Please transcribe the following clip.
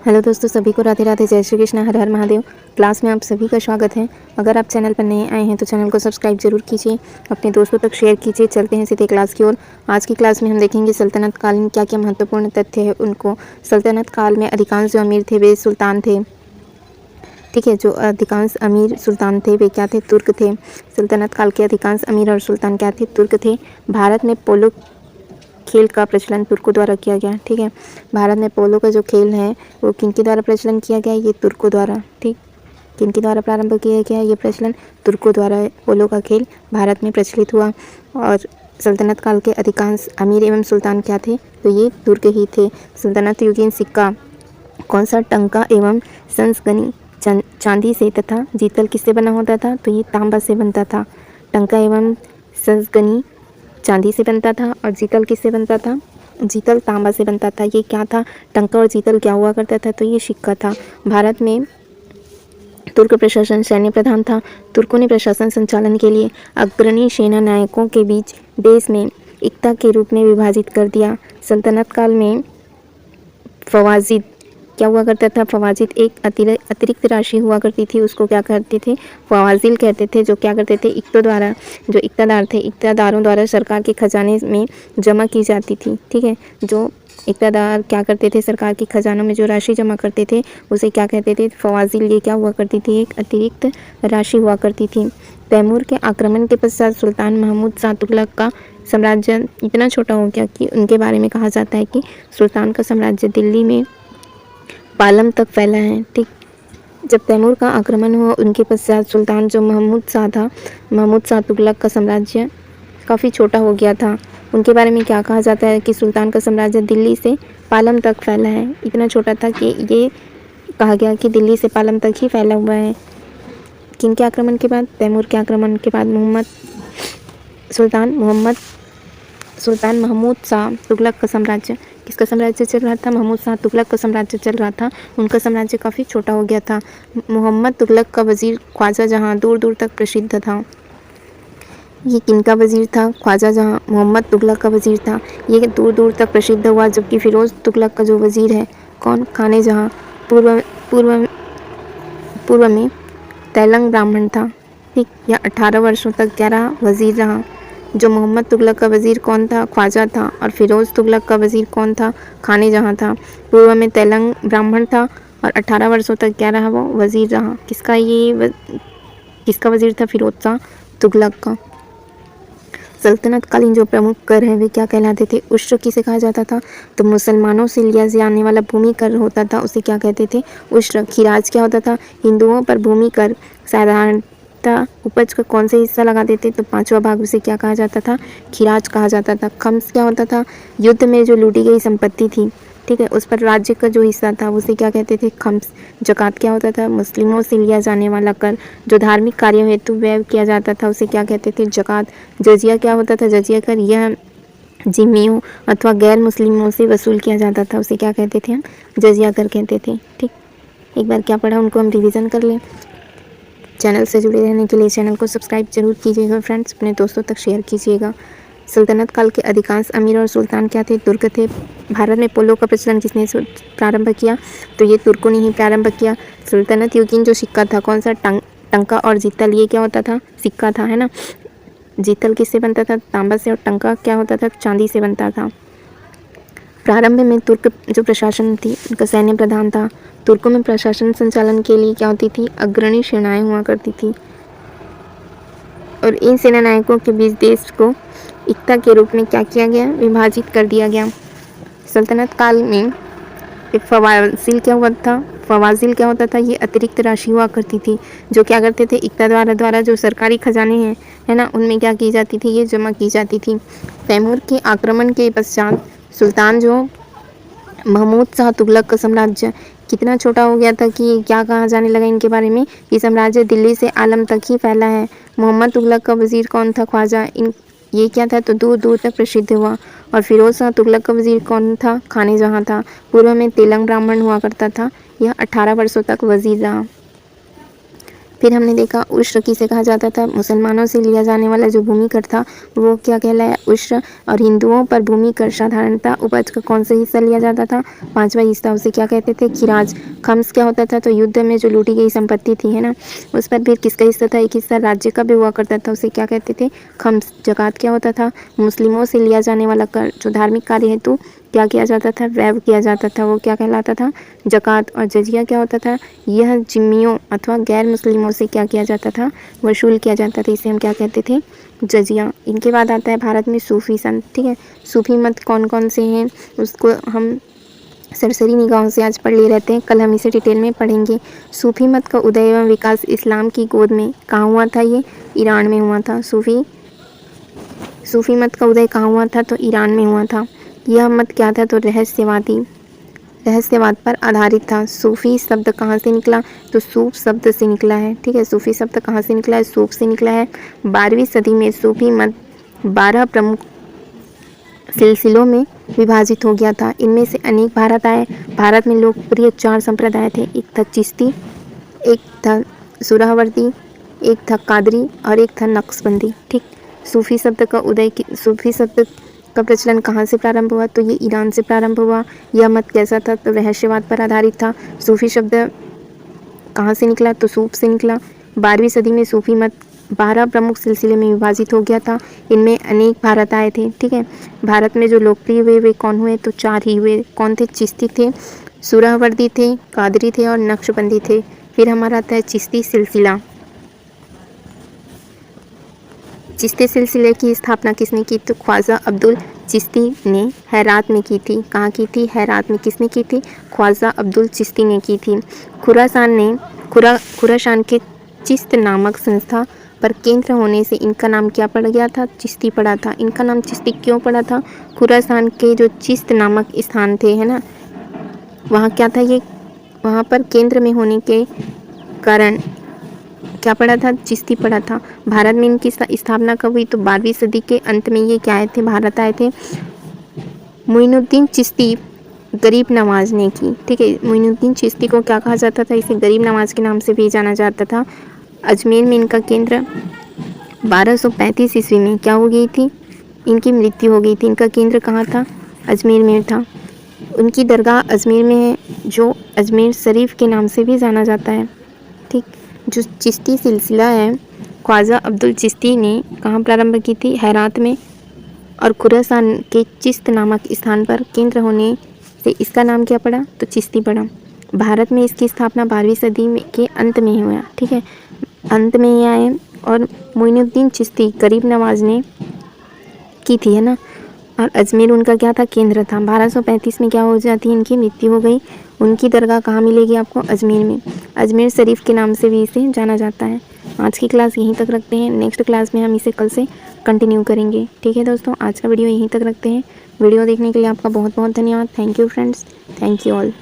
Hello दोस्तों, सभी को राधे राधे, जय श्री कृष्ण, हर हर महादेव। क्लास में आप सभी का स्वागत है। अगर आप चैनल पर नए आए हैं तो चैनल को सब्सक्राइब जरूर कीजिए, अपने दोस्तों तक शेयर कीजिए। चलते हैं सीधे क्लास की ओर। आज की क्लास में हम देखेंगे सल्तनत काल में क्या क्या महत्वपूर्ण तथ्य है उनको। सल्तनत काल में अधिकांश जो अमीर थे वे सुल्तान थे। ठीक है, जो अधिकांश अमीर सुल्तान थे वे क्या थे? तुर्क थे। सल्तनत काल के अधिकांश अमीर और सुल्तान क्या थे? तुर्क थे। भारत में पोलो खेल का प्रचलन तुर्कों द्वारा किया गया। ठीक है, भारत में पोलो का जो खेल है वो किनके द्वारा प्रचलन किया गया? ये तुर्कों द्वारा। ठीक, किनके द्वारा प्रारंभ किया गया ये प्रचलन? तुर्कों द्वारा पोलो का खेल भारत में प्रचलित हुआ। और सल्तनत काल के अधिकांश अमीर एवं सुल्तान क्या थे? तो ये तुर्क ही थे। सल्तनत युगीन सिक्का कौन सा? टंका एवं संस्गनी चांदी से तथा जीतल किससे बना होता था? तो ये तांबा से बनता था। टंका एवं संस्गनी चांदी से बनता था और जीतल किससे बनता था? जीतल तांबा से बनता था। ये क्या था? टंका और जीतल क्या हुआ करता था? तो ये सिक्का था। भारत में तुर्क प्रशासन सैन्य प्रधान था। तुर्कों ने प्रशासन संचालन के लिए अग्रणी सेना नायकों के बीच देश में एकता के रूप में विभाजित कर दिया। सल्तनत काल में फवाजिद क्या हुआ करता था? फवाजिद एक अतिरिक्त राशि हुआ करती थी, उसको क्या करते थे? फवाजिल कहते थे। जो क्या करते थे? इक्तों द्वारा, जो इक्तादार थे, इक्तादारों द्वारा सरकार के खजाने में जमा की जाती थी। ठीक है, जो इक्तादार क्या करते थे? सरकार के खजानों में जो राशि जमा करते थे उसे क्या कहते थे? फवाजिल। ये क्या हुआ करती थी? एक अतिरिक्त राशि हुआ करती थी। तैमूर के आक्रमण के पश्चात सुल्तान महमूद शाह तुगलक का साम्राज्य इतना छोटा हो गया कि उनके बारे में कहा जाता है कि सुल्तान का साम्राज्य दिल्ली में पालम तक फैला है। ठीक, जब तैमूर का आक्रमण हुआ उनके पश्चात सुल्तान जो महमूद शाह था, महमूद शाह तुगलक का साम्राज्य काफ़ी छोटा हो गया था। उनके बारे में क्या कहा जाता है कि सुल्तान का साम्राज्य दिल्ली से पालम तक फैला है। इतना छोटा था कि ये कहा गया कि दिल्ली से पालम तक ही फैला हुआ है। किनके आक्रमण के बाद? तैमूर के आक्रमण के बाद सुल्तान महमूद शाह तुगलक का साम्राज्य, किसका साम्राज्य चल रहा था? महमूद शाह तुगलक का साम्राज्य चल रहा था। उनका साम्राज्य काफ़ी छोटा हो गया था। मोहम्मद तुगलक का वजीर ख्वाजा जहां दूर दूर तक प्रसिद्ध था। ये किनका वजीर था? ख्वाजा जहां मोहम्मद तुगलक का वजीर था। ये दूर दूर तक प्रसिद्ध हुआ। जबकि फिरोज तुगलक का जो वजीर है, कौन? खाने जहां पूर्व पूर्व पूर्व में तैलंग ब्राह्मण था। ठीक, यह 18 वर्षों तक क्या रहा? वजीर रहा। जो मोहम्मद तुगलक का वजीर कौन था? ख्वाजा था। और फिरोज तुगलक का वजीर कौन था? खाने जहां था। पूर्व में तैलंग ब्राह्मण था और 18 वर्षों तक क्या रहा? वो वजीर रहा। किसका वजीर था? फिरोज शाह तुगलक का। सल्तनत कालीन जो प्रमुख कर है वे क्या कहलाते थे? उश्र किसे कहा जाता था? तो मुसलमानों से लिया जाने वाला भूमि कर होता था, उसे क्या कहते थे? उश्र। खिराज क्या होता था? हिंदुओं पर भूमि कर साधारणतः उपज का कौन से हिस्सा लगा देते? तो 5वां भाग, उसे क्या कहा जाता था? खिराज कहा जाता था। खम्स क्या होता था? युद्ध में जो लूटी गई संपत्ति थी, ठीक है, उस पर राज्य का जो हिस्सा था उसे क्या कहते थे? खम्स। जकात क्या होता था? मुस्लिमों से लिया जाने वाला कर जो धार्मिक कार्यों हेतु व्यय किया जाता था उसे क्या कहते थे? जकात। जजिया क्या होता था? जजिया कर यह जिम्मियों अथवा गैर मुस्लिमों से वसूल किया जाता था, उसे क्या कहते थे? हम जजिया कर कहते थे। ठीक, एक बार क्या पढ़ा उनको हम रिवीजन कर लें। चैनल से जुड़े रहने के लिए चैनल को सब्सक्राइब जरूर कीजिएगा फ्रेंड्स, अपने दोस्तों तक शेयर कीजिएगा। सल्तनत काल के अधिकांश अमीर और सुल्तान क्या थे? तुर्क थे। भारत में पोलो का प्रचलन किसने प्रारंभ किया? तो ये तुर्कों ने ही प्रारंभ किया। सल्तनत युगीन जो सिक्का था कौन सा? टंका और जीतल। ये क्या होता था? सिक्का था, है ना। जीतल किससे बनता था? तांबा से। और टंका क्या होता था? चांदी से बनता था। प्रारंभ में तुर्क जो प्रशासन थी उनका सैन्य प्रधान था। तुर्कों में प्रशासन संचालन के लिए क्या होती थी? अग्रणी सेनाएं हुआ करती थी और इन सेना नायकों के बीच देश को एकता के रूप में क्या किया गया? विभाजित कर दिया गया। सल्तनत काल में एक फवाजिल क्या होता था? ये अतिरिक्त राशि हुआ करती थी जो क्या करते थे? एकता द्वारा जो सरकारी खजाने हैं, है ना, उनमें क्या की जाती थी? ये जमा की जाती थी। तैमूर के आक्रमण के पश्चात सुल्तान जो महमूद शाह तुगलक का साम्राज्य कितना छोटा हो गया था कि क्या कहा जाने लगा इनके बारे में? ये साम्राज्य दिल्ली से आलम तक ही फैला है। मोहम्मद तुगलक का वजीर कौन था? ख्वाजा। ये क्या था? तो दूर दूर तक प्रसिद्ध हुआ। और फिरोज शाह तुगलक का वजीर कौन था? खाने जहां था। पूर्व में तेलंग ब्राह्मण हुआ करता था। यह 18 वर्षों तक वजीर रहा। फिर हमने देखा उश्र किसे कहा जाता था, मुसलमानों से लिया जाने वाला जो भूमि कर था वो क्या कहलाया, उश्र। और हिंदुओं पर भूमि कर साधारणतः उपज का कौन सा हिस्सा लिया जाता था, 5वां हिस्सा, उसे क्या कहते थे, खिराज। खम्स क्या होता था, तो युद्ध में जो लूटी गई संपत्ति थी है ना, उस पर भी किसका हिस्सा था, एक हिस्सा राज्य का भी हुआ करता था, उसे क्या कहते थे, खम्स। जकात क्या होता था, मुस्लिमों से लिया जाने वाला कर जो धार्मिक कार्य हेतु क्या किया जाता था, व्यय किया जाता था, वो क्या कहलाता था, जकात। और जजिया क्या होता था, यह जिम्मियों अथवा गैर मुस्लिमों से क्या किया जाता था, वसूल किया जाता था, इसे हम क्या कहते थे, जजिया। इनके बाद आता है भारत में सूफी संत। ठीक है, सूफी मत कौन कौन से हैं उसको हम सरसरी निगाहों से आज पढ़ ले रहते हैं, कल हम इसे डिटेल में पढ़ेंगे। सूफी मत का उदय एवं विकास इस्लाम की गोद में कहाँ हुआ था, ये ईरान में हुआ था। सूफी मत का उदय कहाँ हुआ था, तो ईरान में हुआ था। यह मत क्या था, तो रहस्यवाद पर आधारित था। सूफी शब्द कहाँ से निकला, तो सूफ शब्द से निकला है। ठीक है, सूफी शब्द कहाँ से निकला है, सूफ से निकला है। 12वीं सदी में सूफी मत 12 प्रमुख सिलसिलों में विभाजित हो गया था। इनमें से अनेक भारत में लोकप्रिय 4 संप्रदाय थे। एक था चिश्ती, एक था सुहरावर्दी, एक था कादरी और एक था नक्शबंदी। ठीक, सूफी शब्द का प्रचलन कहाँ से प्रारंभ हुआ, तो ये ईरान से प्रारंभ हुआ। यह मत कैसा था, तो रहस्यवाद पर आधारित था। सूफी शब्द कहाँ से निकला, तो सूफ से निकला। 12वीं सदी में सूफी मत 12 प्रमुख सिलसिले में विभाजित हो गया था। इनमें अनेक भारत आए थे। ठीक है, भारत में जो लोकप्रिय हुए वे कौन हुए, तो 4 ही हुए। कौन थे, चिश्ती थे, सुहरावर्दी थे, कादरी थे और नक्शबंदी थे। फिर हमारा आता है चिश्ती सिलसिला। चिश्ती सिलसिले की स्थापना किसने की, तो ख्वाजा अब्दुल चिश्ती ने हेरात में की थी। कहाँ की थी, हेरात में। किसने की थी, ख्वाजा अब्दुल चिश्ती ने की थी। खुरासान के चिश्त नामक संस्था पर केंद्र होने से इनका नाम क्या पड़ गया था, चिश्ती पड़ा था। इनका नाम चिश्ती क्यों पड़ा था, खुरासान के जो चिश्त नामक स्थान थे है ना, वहाँ क्या था, ये वहाँ पर केंद्र में होने के कारण क्या पड़ा था, चिश्ती पड़ा था। भारत में इनकी स्थापना कब हुई, तो 12वीं सदी के अंत में ये क्या आए थे, भारत आए थे। मोइनुद्दीन चिश्ती गरीब नवाज ने की। ठीक है, मोइनुद्दीन चिश्ती को क्या कहा जाता था, इसे गरीब नवाज के नाम से भी जाना जाता था। अजमेर में इनका केंद्र 1235 ईस्वी में क्या हो गई थी, इनकी मृत्यु हो गई थी। इनका केंद्र कहाँ था, अजमेर में था। उनकी दरगाह अजमेर में है, जो अजमेर शरीफ के नाम से भी जाना जाता है। ठीक, जो चिश्ती सिलसिला है, ख्वाजा अब्दुल चिश्ती ने कहाँ प्रारंभ की थी, हेरात में। और खुरासान के चिश्त नामक स्थान पर केंद्र होने से इसका नाम क्या पड़ा, तो चिश्ती पड़ा। भारत में इसकी स्थापना 12वीं सदी के अंत में हुआ। ठीक है, अंत में ही आए। और मोइनुद्दीन चिश्ती गरीब नवाज ने की थी है ना, और अजमेर उनका क्या था, केंद्र था। 1235 में क्या हो जाती है, इनकी मृत्यु हो गई। उनकी दरगाह कहाँ मिलेगी आपको, अजमेर में। अजमेर शरीफ के नाम से भी इसे जाना जाता है। आज की क्लास यहीं तक रखते हैं, नेक्स्ट क्लास में हम इसे कल से कंटिन्यू करेंगे। ठीक है दोस्तों, आज का वीडियो यहीं तक रखते हैं। वीडियो देखने के लिए आपका बहुत बहुत धन्यवाद। Thank you friends, thank you all.